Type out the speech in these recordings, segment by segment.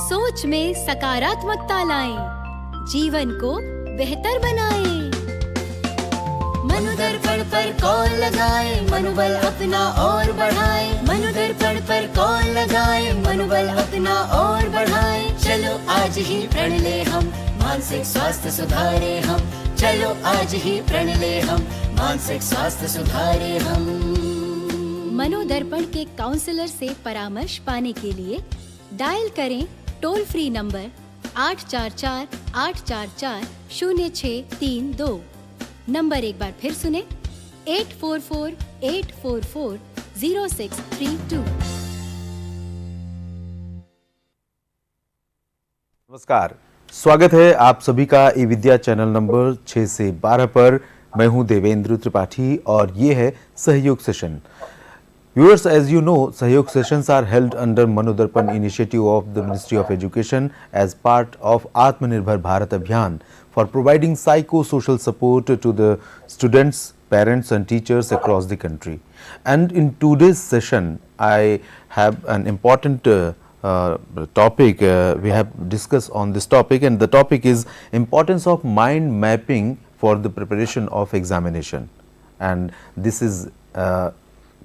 सोच में सकारात्मकता लाएं, जीवन को बेहतर बनाएं। मनोदर्पण पर कॉल लगाएं, मनोबल अपना और बढ़ाएं। मनोदर्पण पर कॉल लगाएं, मनोबल अपना और बढ़ाएं। चलो आज ही प्रण ले हम, मानसिक स्वास्थ्य सुधारे हम। चलो आज ही प्रण ले हम, मानसिक स्वास्थ्य सुधारे हम। मनोदर्पण के काउंसलर से परामर्श पाने के लिए डायल करें टोल फ्री नंबर 844-844-0632। नंबर एक बार फिर सुने 844-844-0632। नमस्कार, स्वागत है आप सभी का eVidya चैनल नंबर 6 से 12 पर। मैं हूं देवेंद्र त्रिपाठी और ये है सहयोग session. Viewers, as you know, Sahyog sessions are held under MANODARPAN initiative of the Ministry of Education as part of Atmanirbhar Bharat Abhiyan for providing psychosocial support to the students, parents and teachers across the country. And in today's session, I have an important topic. We have discussed on this topic, and the topic is importance of mind mapping for the preparation of examination. And this is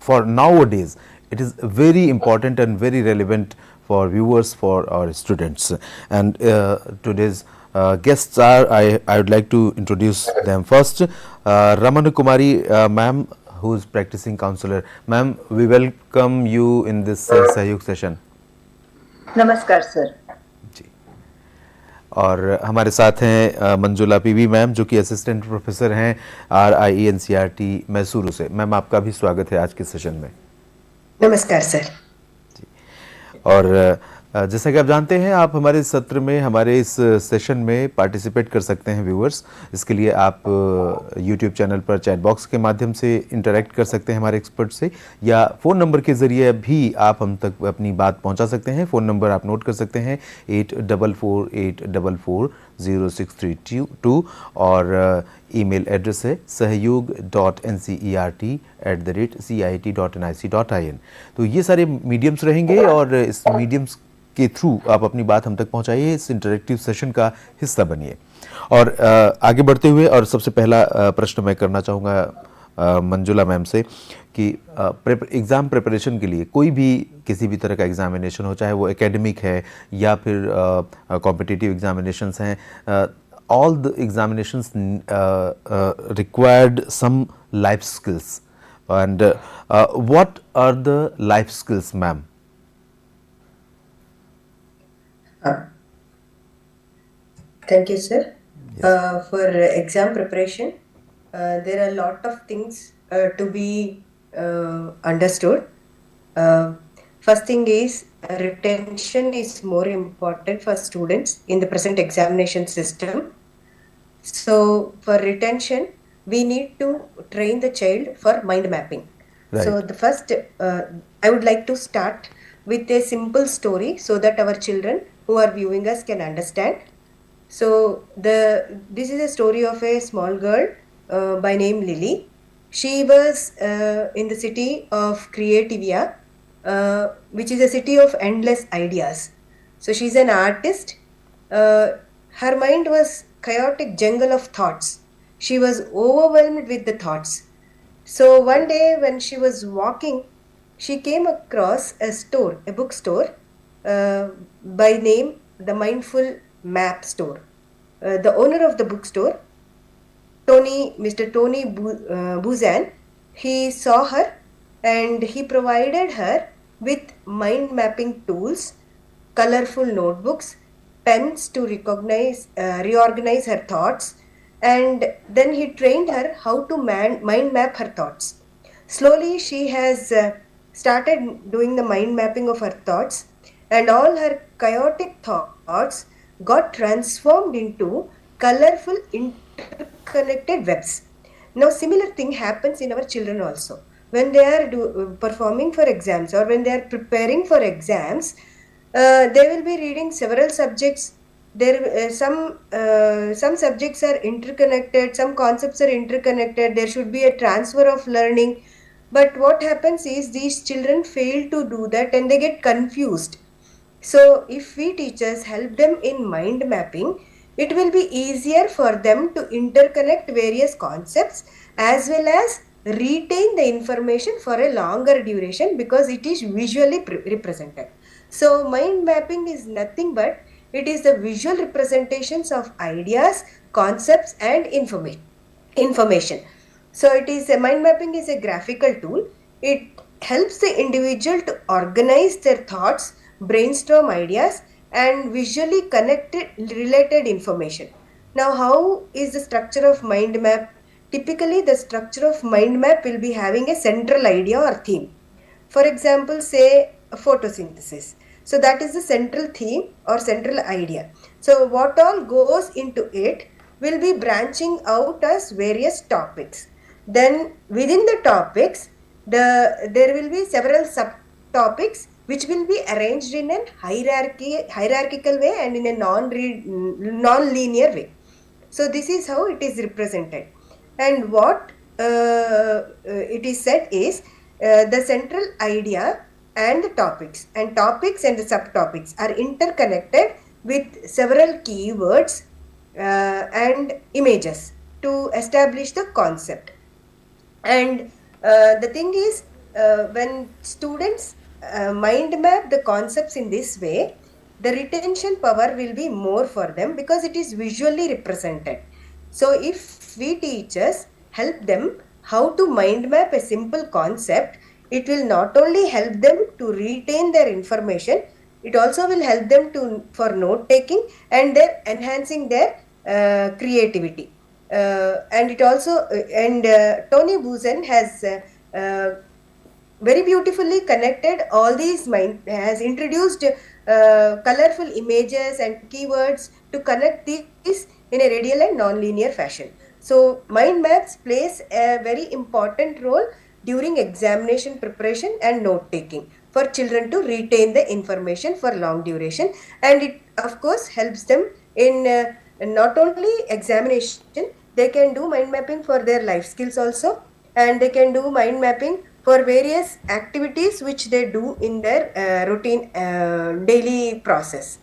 for nowadays, it is very important and very relevant for viewers, for our students. And today's guests are, I would like to introduce them first. Ramana Kumari ma'am, who is practicing counselor. Ma'am, we welcome you in this Sahyog session. नमस्कार sir जी। और हमारे साथ हैं Manjula PV ma'am, जो कि assistant professor हैं RIE NCERT Mysuru से। Ma'am, आपका भी स्वागत है आज के सेशन में। नमस्कार सर जी। और जैसा कि आप जानते हैं, आप हमारे सत्र में, हमारे इस सेशन में पार्टिसिपेट कर सकते हैं व्यूअर्स। इसके लिए आप YouTube चैनल पर चैट बॉक्स के माध्यम से इंटरेक्ट कर सकते हैं हमारे एक्सपर्ट से, या फ़ोन नंबर के ज़रिए भी आप हम तक अपनी बात पहुंचा सकते हैं। फ़ोन नंबर आप नोट कर सकते हैं 8448440632 और ईमेल एड्रेस है sahyog.ncert@cit.nic.in। तो ये सारे मीडियम्स रहेंगे और इस मीडियम्स के थ्रू आप अपनी बात हम तक पहुंचाइए, इस इंटरेक्टिव सेशन का हिस्सा बनिए। और आगे बढ़ते हुए, और सबसे पहला प्रश्न मैं करना चाहूँगा मंजुला मैम से कि एग्ज़ाम प्रिपरेशन के लिए कोई भी किसी भी तरह का एग्जामिनेशन हो, चाहे वो एकेडमिक है या फिर कॉम्पिटिटिव एग्जामिनेशंस हैं, all the examinations required some life skills. And what are the life skills, ma'am? Thank you sir. Yes. For exam preparation, there are a lot of things to be understood. First thing is retention is more important for students in the present examination system. So for retention, we need to train the child for mind mapping. Right. So the first, I would like to start with a simple story so that our children who are viewing us can understand. So this is a story of a small girl by name Lily. She was in the city of Creativia, which is a city of endless ideas. So she's an artist. Her mind was chaotic jungle of thoughts. She was overwhelmed with the thoughts. So one day when she was walking, she came across a store, a bookstore by name the Mindful Map Store. The owner of the bookstore, Mr. Tony Buzan, he saw her and he provided her with mind mapping tools, colorful notebooks, pens to reorganize her thoughts, and then he trained her how to mind map her thoughts. Slowly she has started doing the mind mapping of her thoughts, and all her chaotic thoughts got transformed into colorful interconnected webs. Now similar thing happens in our children also. When they are performing for exams or when they are preparing for exams, they will be reading several subjects. Some subjects are interconnected, some concepts are interconnected. There should be a transfer of learning. But what happens is these children fail to do that and they get confused. So if we teachers help them in mind mapping, it will be easier for them to interconnect various concepts as well as retain the information for a longer duration because it is visually represented. So mind mapping is nothing but it is the visual representations of ideas, concepts and information. So it is a mind mapping is a graphical tool. It helps the individual to organize their thoughts, brainstorm ideas and visually connect related information. Now how is the structure of mind map? Typically the structure of mind map will be having a central idea or theme. For example, say photosynthesis. So that is the central theme or central idea. So what all goes into it will be branching out as various topics. Then within the topics, there will be several subtopics which will be arranged in a hierarchical way and in a non-linear way. So this is how it is represented. And what it is said is the central idea and the topics and the subtopics are interconnected with several keywords and images to establish the concept. And the thing is when students mind map the concepts in this way, the retention power will be more for them because it is visually represented. So if we teachers help them how to mind map a simple concept, it will not only help them to retain their information, it also will help them to for note taking and their enhancing their creativity. And it also Tony Buzan has very beautifully connected all these has introduced colorful images and keywords to connect these in a radial and non-linear fashion. So mind maps plays a very important role during examination preparation and note taking for children to retain the information for long duration, and it of course helps them in not only examination, they can do mind mapping for their life skills also, and they can do mind mapping for various activities which they do in their routine daily process.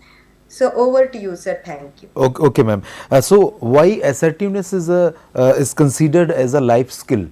So over to you, sir. Thank you. Okay, okay ma'am. So why assertiveness is considered as a life skill?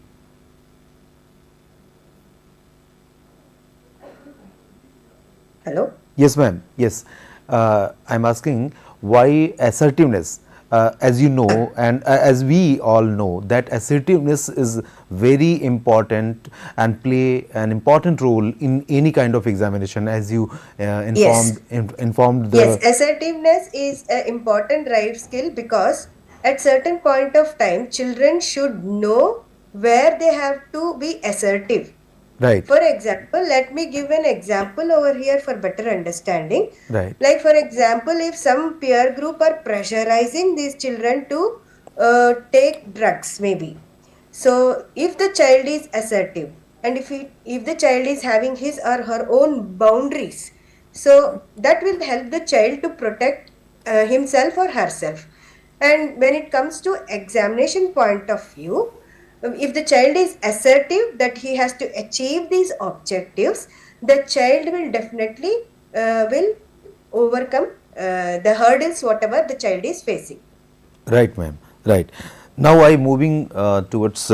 Hello. Yes, ma'am. Yes, I'm asking why assertiveness. As you know, and as we all know, that assertiveness is very important and play an important role in any kind of examination. As you Yes. informed Yes, the assertiveness is an important life skill because at certain point of time, children should know where they have to be assertive. right, For example, let me give an example over here for better understanding. right, Like for example, if some peer group are pressurizing these children to take drugs maybe. So if the child is assertive and if the child is having his or her own boundaries, so that will help the child to protect himself or herself. And when it comes to examination point of view, if the child is assertive that he has to achieve these objectives, the child will definitely will overcome the hurdles whatever the child is facing. right, ma'am. Right. Now I moving towards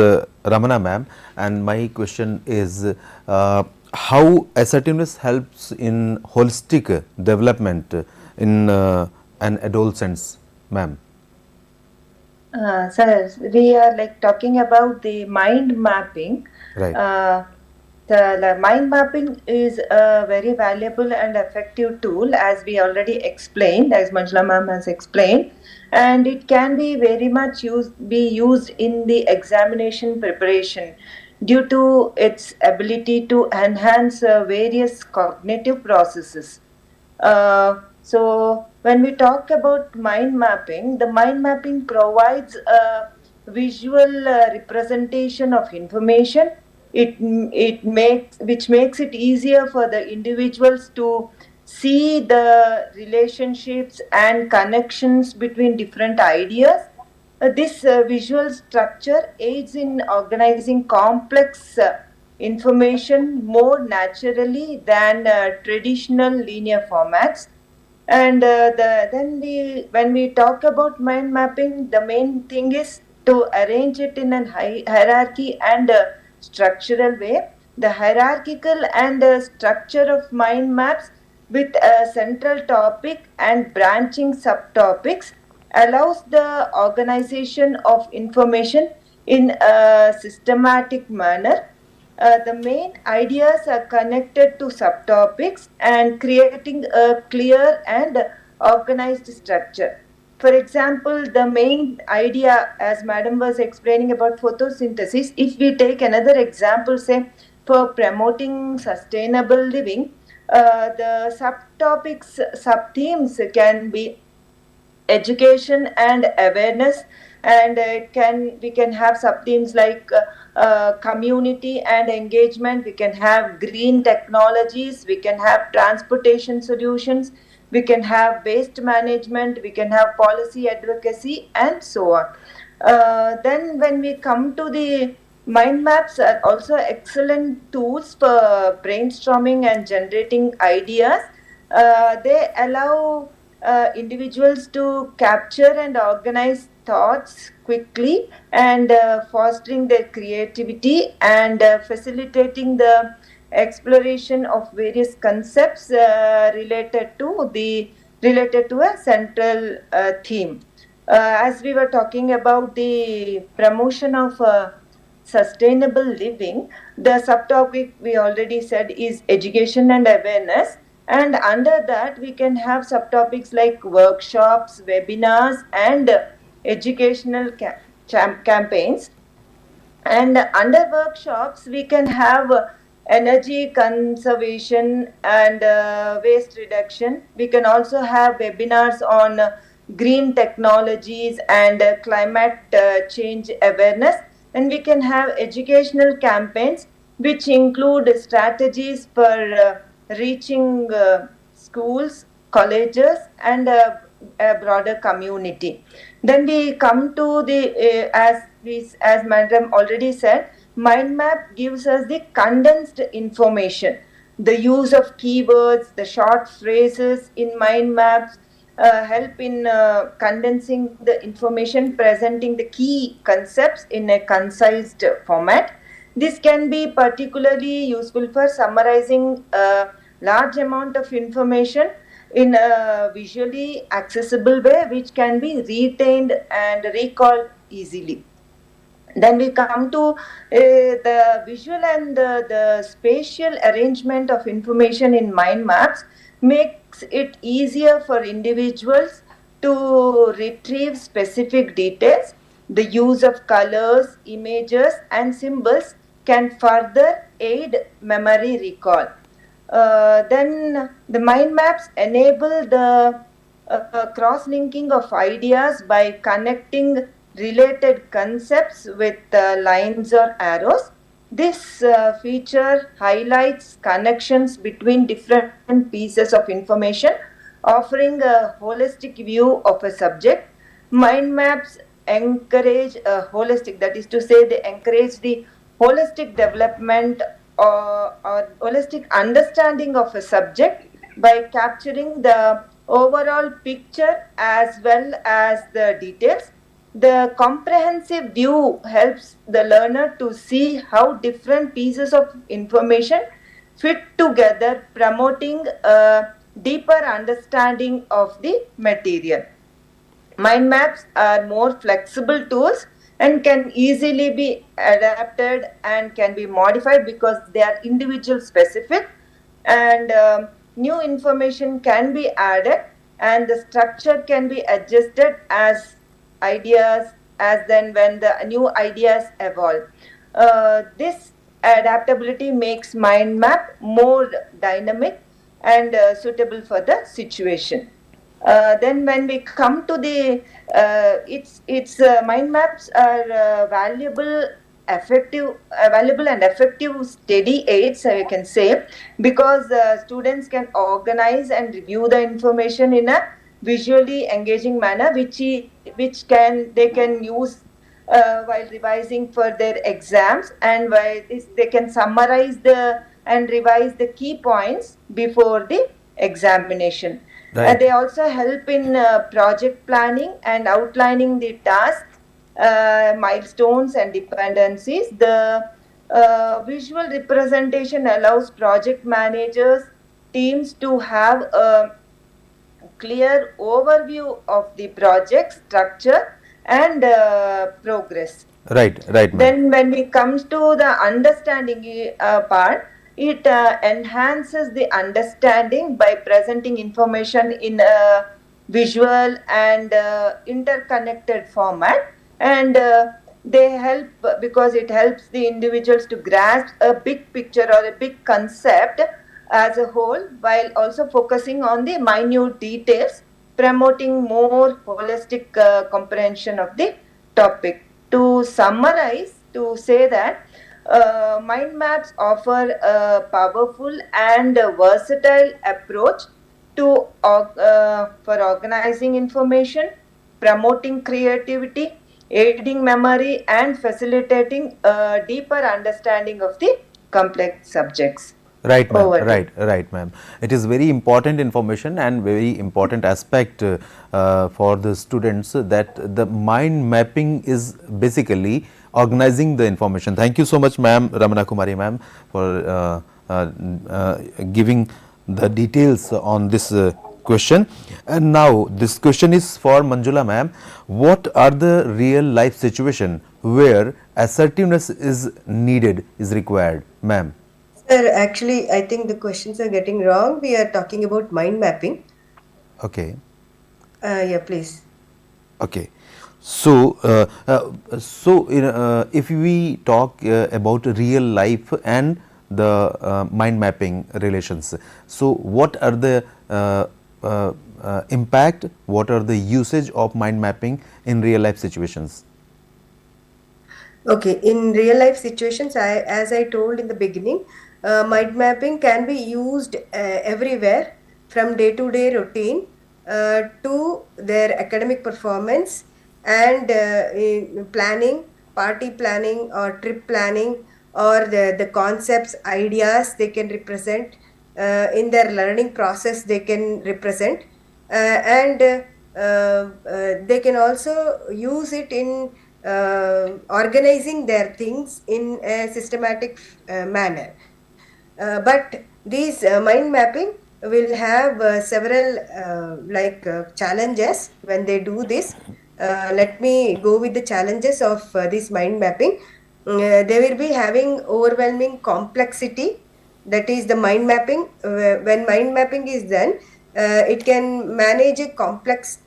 Ramana ma'am, and my question is how assertiveness helps in holistic development in an adolescence, ma'am. Sir, we are like talking about the mind mapping. Right. The mind mapping is a very valuable and effective tool, as we already explained, as Manjula ma'am has explained, and it can be very much be used in the examination preparation due to its ability to enhance various cognitive processes. So when we talk about mind mapping, the mind mapping provides a visual representation of information. It makes it easier for the individuals to see the relationships and connections between different ideas. This visual structure aids in organizing complex information more naturally than traditional linear formats. And when we talk about mind mapping, the main thing is to arrange it in a hierarchy and structural way. The hierarchical and structure of mind maps with a central topic and branching subtopics allows the organization of information in a systematic manner. The main ideas are connected to subtopics and creating a clear and organized structure. For example, the main idea, as Madam was explaining about photosynthesis, if we take another example, say for promoting sustainable living, the subtopics, sub-themes can be education and awareness, and we can have sub themes like community and engagement. We can have green technologies, we can have transportation solutions, we can have waste management, we can have policy advocacy, and so on. Then when we come to the mind maps are also excellent tools for brainstorming and generating ideas. They allow individuals to capture and organize thoughts quickly, and fostering their creativity and facilitating the exploration of various concepts related to a central theme. As we were talking about the promotion of sustainable living, the subtopic we already said is education and awareness. And under that, we can have subtopics like workshops, webinars, and educational campaigns. And under workshops, we can have energy conservation and waste reduction. We can also have webinars on green technologies and climate change awareness. And we can have educational campaigns which include strategies for reaching schools, colleges, and a broader community. Then we come to the as Madam already said, mind map gives us the condensed information. The use of keywords, the short phrases in mind maps help in condensing the information, presenting the key concepts in a concise format. This can be particularly useful for summarizing a large amount of information in a visually accessible way, which can be retained and recalled easily. Then we come to the visual and the spatial arrangement of information in mind maps makes it easier for individuals to retrieve specific details. The use of colors, images, and symbols can further aid memory recall. Then the mind maps enable the cross-linking of ideas by connecting related concepts with lines or arrows. This feature highlights connections between different pieces of information, offering a holistic view of a subject. Mind maps encourage a holistic, that is to say, they encourage the holistic development or holistic understanding of a subject by capturing the overall picture as well as the details. The comprehensive view helps the learner to see how different pieces of information fit together, promoting a deeper understanding of the material. Mind maps are more flexible tools and can easily be adapted and can be modified because they are individual specific, and new information can be added and the structure can be adjusted as when the new ideas evolve. This adaptability makes mind map more dynamic and suitable for the situation. Then when we come to the its mind maps are valuable and effective study aids, I can say, because students can organize and review the information in a visually engaging manner, which they can use while revising for their exams, and while they can summarize and revise the key points before the examination. Right. They also help in project planning and outlining the tasks, milestones, and dependencies. The visual representation allows project managers, teams to have a clear overview of the project structure and progress. Right, right, ma'am. Then when we comes to the understanding part, it enhances the understanding by presenting information in a visual and interconnected format, and they help because it helps the individuals to grasp a big picture or a big concept as a whole, while also focusing on the minute details, promoting more holistic comprehension of the topic. To summarize, to say that mind maps offer a powerful and a versatile approach to for organizing information, promoting creativity, aiding memory, and facilitating a deeper understanding of the complex subjects. Right, ma'am. Over to you. Right, ma'am. It is very important information and very important aspect for the students, that the mind mapping is basically organizing the information. Thank you so much, ma'am, Ramana Kumari, ma'am, for giving the details on this question. And now this question is for Manjula, ma'am. What are the real life situation where assertiveness is needed, is required, ma'am? Sir, actually, I think the questions are getting wrong. We are talking about mind mapping. Okay. Yeah, please. Okay. So, if we talk about real life and the mind mapping relations, so what are the impact, what are the usage of mind mapping in real life situations? Okay, in real life situations, as I told in the beginning, mind mapping can be used everywhere, from day to day routine to their academic performance, and in planning, party planning or trip planning, or the concepts, ideas they can represent in their learning process, they can represent, and they can also use it in organizing their things in a systematic manner. But these mind mapping will have several challenges when they do this. Let me go with the challenges of this mind mapping. They will be having overwhelming complexity. That is the mind mapping. When mind mapping is done, it can manage a complex,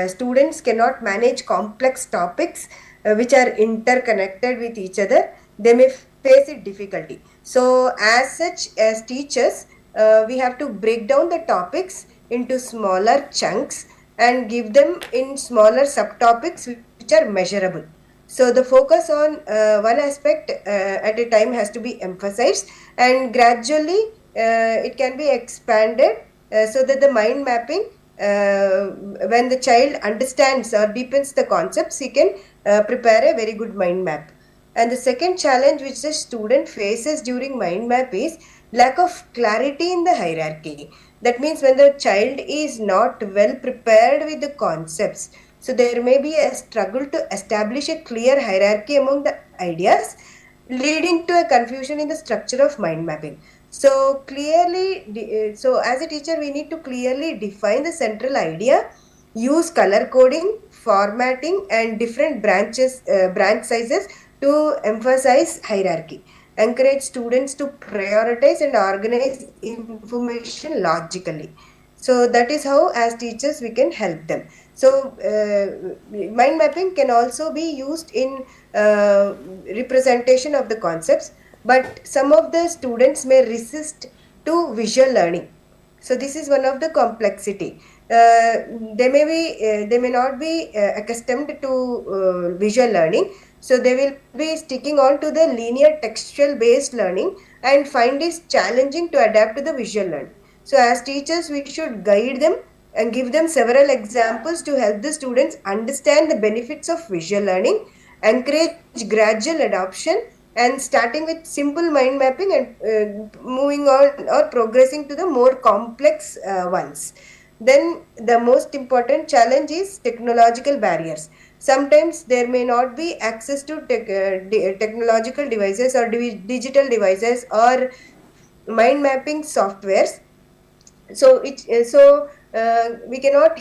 students cannot manage complex topics which are interconnected with each other. They may face it difficulty. So as such, as teachers, we have to break down the topics into smaller chunks and give them in smaller subtopics which are measurable. So the focus on one aspect at a time has to be emphasized, and gradually it can be expanded so that the mind mapping, when the child understands or deepens the concepts, he can prepare a very good mind map. And the second challenge which the student faces during mind map is lack of clarity in the hierarchy. That means when the child is not well prepared with the concepts, so there may be a struggle to establish a clear hierarchy among the ideas, leading to a confusion in the structure of mind mapping. So clearly, so as a teacher, we need to clearly define the central idea, use color coding, formatting, and different branch sizes to emphasize hierarchy. Encourage students to prioritize and organize information logically. So that is how, as teachers, we can help them. So mind mapping can also be used in representation of the concepts, but some of the students may resist to visual learning. So this is one of the complexity. They may not be accustomed to visual learning, so they will be sticking on to the linear textual based learning and find it challenging to adapt to the visual learning. So as teachers, we should guide them and give them several examples to help the students understand the benefits of visual learning encourage gradual adoption and starting with simple mind mapping and moving on or progressing to the more complex ones. Then the most important challenge is technological barriers. Sometimes there may not be access to technological devices or digital devices or mind mapping softwares. So we cannot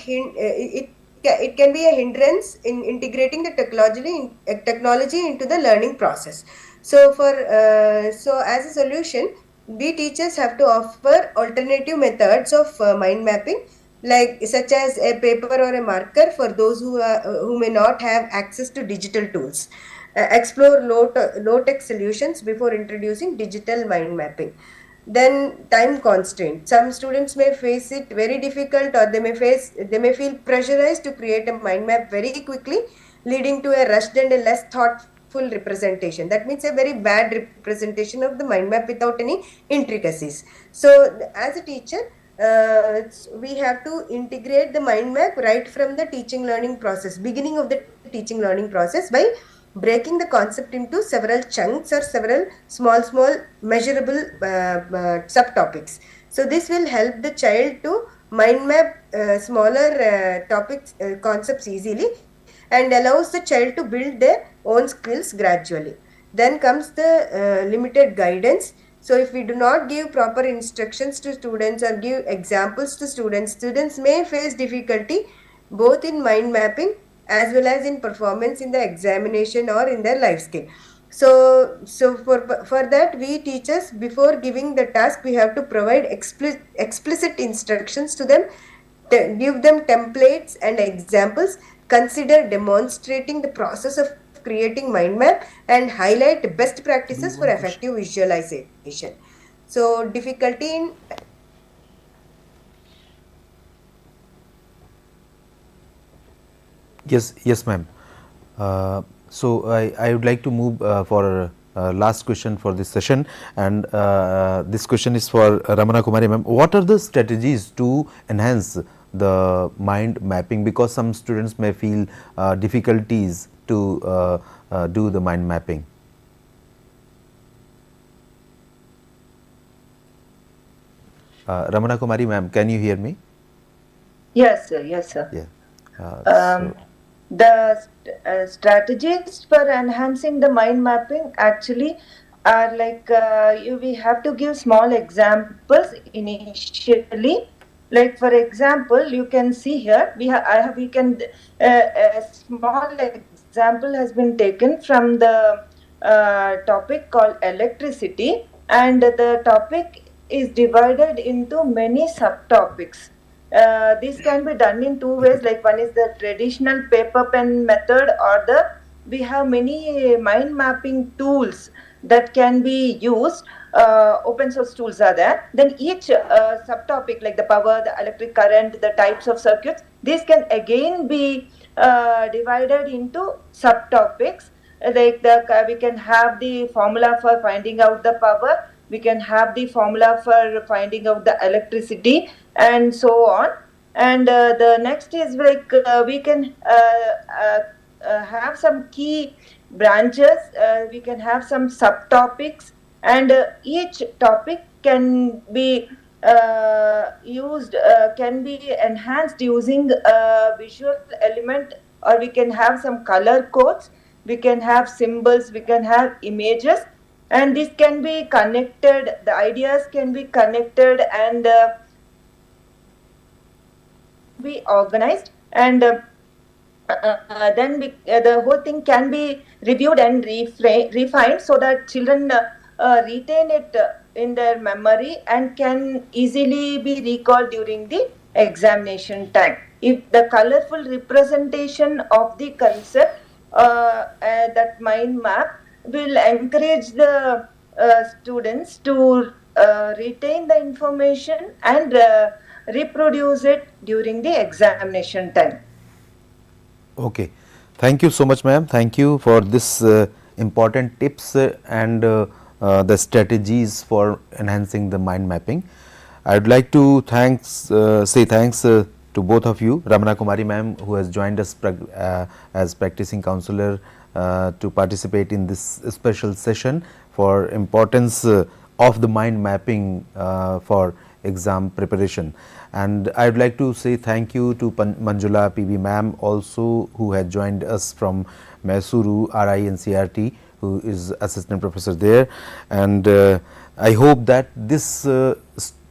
it can be a hindrance in integrating the technology into the learning process. So so as a solution, we teachers have to offer alternative methods of mind mapping, like such as a paper or a marker for those who may not have access to digital tools. Explore low tech solutions before introducing digital mind mapping. Then time constraint. Some students may face it very difficult, or they may feel pressurized to create a mind map very quickly, leading to a rushed and a less thoughtful representation. That means a very bad representation of the mind map without any intricacies. So as a teacher, we have to integrate the mind map right from the teaching learning process, beginning of the teaching learning process, by breaking the concept into several chunks or several small measurable subtopics. So this will help the child to mind map smaller topics, concepts easily, and allows the child to build their own skills gradually. Then comes the limited guidance. So if we do not give proper instructions to students or give examples to students, students may face difficulty both in mind mapping as well as in performance in the examination or in their life skill. So for that, we teachers, before giving the task, we have to provide explicit instructions to them, give them templates and examples, consider demonstrating the process of creating mind map, and highlight best practices for effective visualization. So difficulty in Yes, ma'am. So I would like to move for last question for this session, and this question is for Ramana Kumari ma'am. What are the strategies to enhance the mind mapping, because some students may feel difficulties to do the mind mapping? Ramana Kumari ma'am, can you hear me? Yes, sir. Yes, sir. Yeah. The strategies for enhancing the mind mapping actually are like we have to give small examples initially. Like for example, you can see here a small example has been taken from the topic called electricity, and the topic is divided into many subtopics. This can be done in two ways, like one is the traditional paper pen method, or we have many mind mapping tools that can be used. Open source tools are there. Then each subtopic, like the power, the electric current, the types of circuits, these can again be divided into subtopics. Like we can have the formula for finding out the power, we can have the formula for finding out the electricity, and so on. And the next is like we can have some key branches, we can have some subtopics, and each topic can be can be enhanced using a visual element, or we can have some color codes, we can have symbols, we can have images, and this can be connected, the ideas can be connected and be organized, and then the whole thing can be reviewed and refined so that children retain it in their memory and can easily be recalled during the examination time. If the colorful representation of the concept, that mind map, will encourage the students to retain the information and reproduce it during the examination time. Okay, thank you so much ma'am. Thank you for this important tips and the strategies for enhancing the mind mapping. I would like to say thanks to to both of you, Ramana Kumari ma'am, who has joined us as practicing counselor to participate in this special session for importance of the mind mapping for exam preparation. And I would like to say thank you to Manjula PB ma'am also, who had joined us from Mysuru RI NCERT, who is assistant professor there. And I hope that this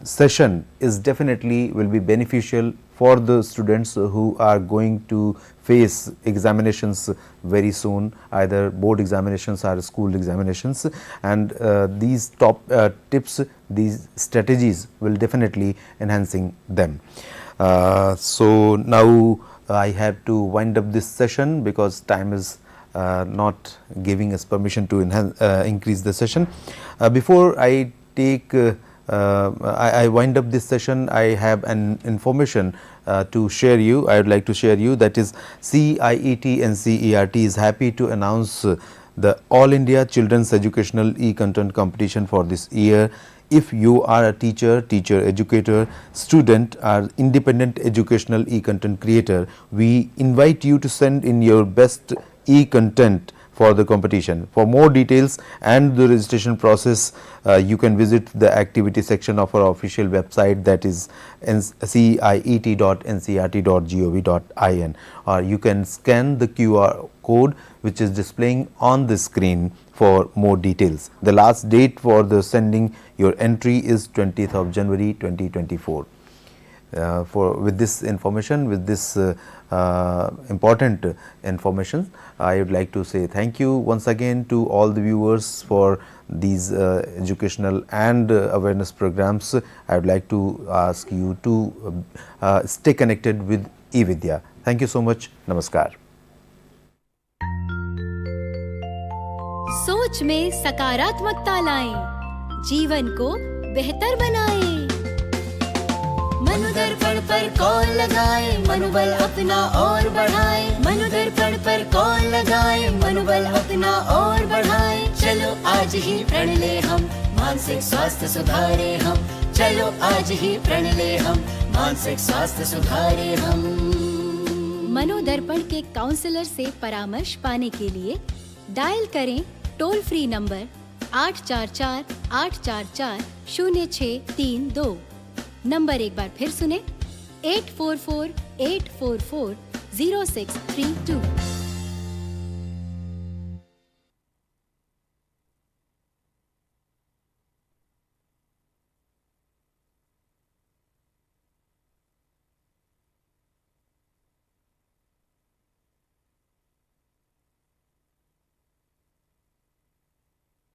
session is definitely will be beneficial for the students who are going to face examinations very soon, either board examinations or school examinations, and these top tips, these strategies will definitely enhancing them. So now I have to wind up this session because time is not giving us permission to increase the session. Before I take I wind up this session, I have an information to share you. I would like to share you, that is CIET NCERT is happy to announce the All India Children's Educational E-Content Competition for this year. If you are a teacher, educator, student or independent educational e-content creator, we invite you to send in your best e-content for the competition. For more details and the registration process, you can visit the activity section of our official website, that is ciet.ncert.gov.in, or you can scan the QR code which is displaying on the screen for more details. The last date for the sending your entry is 20th of January 2024. With this information, with this important information, I would like to say thank you once again to all the viewers for these educational and awareness programs. I would like to ask you to stay connected with eVidya. Thank you so much. Namaskar. सोच में सकारात्मकता लाएं, जीवन को बेहतर बनाएं। मनोदर्पण पर call लगाएं, मनोबल अपना और बढ़ाएं। मनोदर्पण पर कॉल लगाएं, मनोबल अपना और बढ़ाएं। चलो आज ही प्रण ले हम, मानसिक स्वास्थ्य सुधारे हम। चलो आज ही प्रण ले हम, मानसिक स्वास्थ्य सुधारे हम। मनोदर्पण के काउंसलर से परामर्श पाने के लिए डायल करें टोल फ्री नंबर 844-844-0632। नंबर एक बार फिर सुने 844-844-0632।